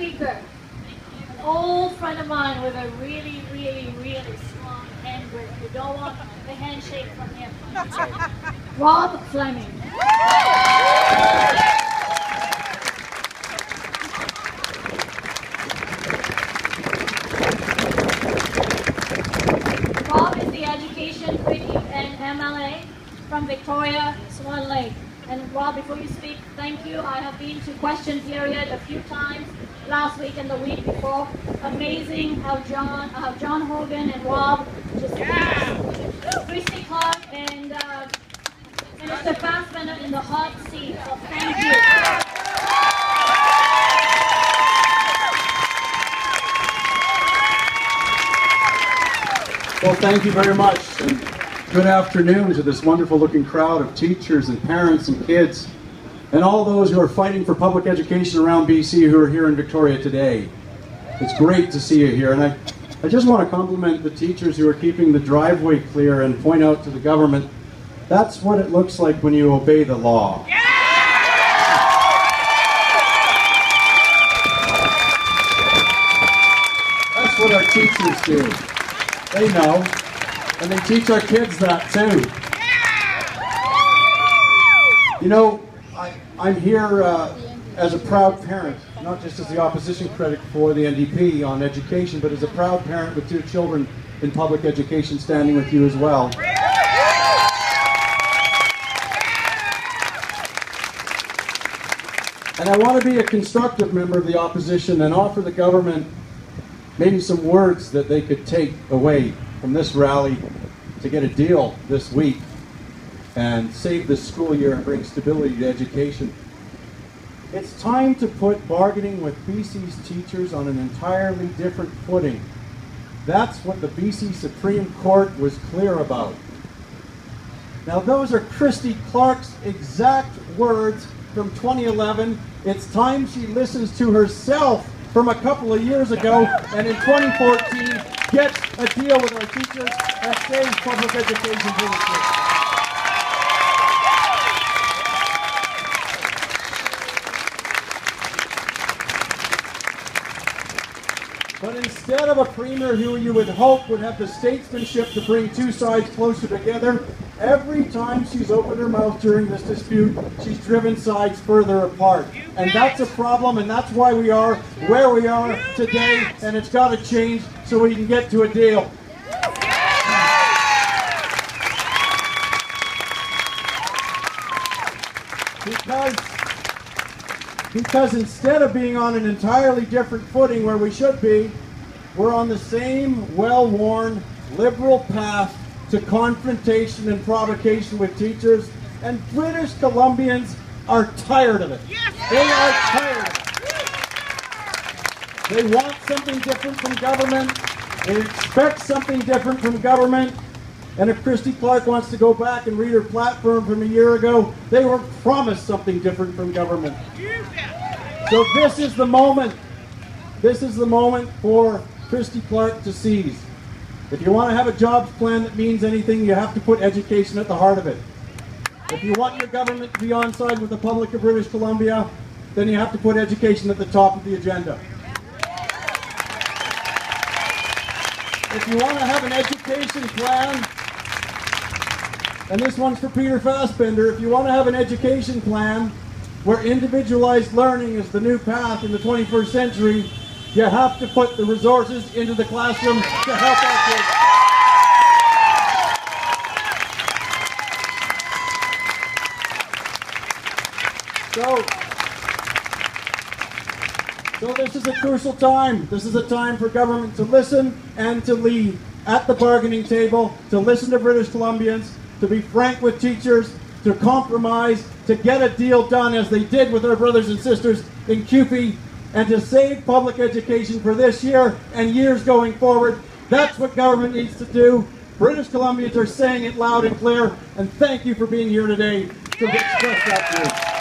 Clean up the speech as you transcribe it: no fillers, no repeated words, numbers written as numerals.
speaker, an old friend of mine with a really, really, really strong hand grip. You don't want a handshake from him. Rob Fleming. Rob is the Education Critic and MLA from Victoria, Swan Lake. And Rob, before you speak, thank you. I have been to question period a few times last week and the week before. Amazing how John Hogan and Rob just Christy Clark and Mr. Fassbender in the hot seat. So thank you. Well, thank you very much. And good afternoon to this wonderful looking crowd of teachers and parents and kids and all those who are fighting for public education around BC who are here in Victoria today. It's great to see you here, and I just want to compliment the teachers who are keeping the driveway clear and point out to the government that's what it looks like when you obey the law. That's what our teachers do. They know, and they teach our kids that too. You know, I'm here as a proud parent, not just as the opposition critic for the NDP on education, but as a proud parent with 2 children in public education standing with you as well. And I want to be a constructive member of the opposition and offer the government maybe some words that they could take away from this rally to get a deal this week and save this school year and bring stability to education. It's time to put bargaining with BC's teachers on an entirely different footing. That's what the BC Supreme Court was clear about. Now those are Christy Clark's exact words from 2011. It's time she listens to herself from a couple of years ago, and in 2014 gets a deal with our teachers and saves public education for the kids. But instead of a premier who you would hope would have the statesmanship to bring 2 sides closer together, every time she's opened her mouth during this dispute, she's driven sides further apart. And that's a problem, and that's why we are where we are today, and it's got to change so we can get to a deal. Because instead of being on an entirely different footing where we should be, we're on the same well-worn liberal path to confrontation and provocation with teachers, and British Columbians are tired of it. They are tired of it. They want something different from government. They expect something different from government. And if Christy Clark wants to go back and read her platform from a year ago, they were promised something different from government. So this is the moment. This is the moment for Christy Clark to seize. If you want to have a jobs plan that means anything, you have to put education at the heart of it. If you want your government to be on side with the public of British Columbia, then you have to put education at the top of the agenda. If you want to have an education plan, and this one's for Peter Fassbender, if you want to have an education plan where individualized learning is the new path in the 21st century, you have to put the resources into the classroom to help our kids. So this is a crucial time. This is a time for government to listen and to lead at the bargaining table, to listen to British Columbians, to be frank with teachers, to compromise, to get a deal done as they did with our brothers and sisters in CUPE, and to save public education for this year and years going forward. That's what government needs to do. British Columbians are saying it loud and clear, and thank you for being here today to express that to you.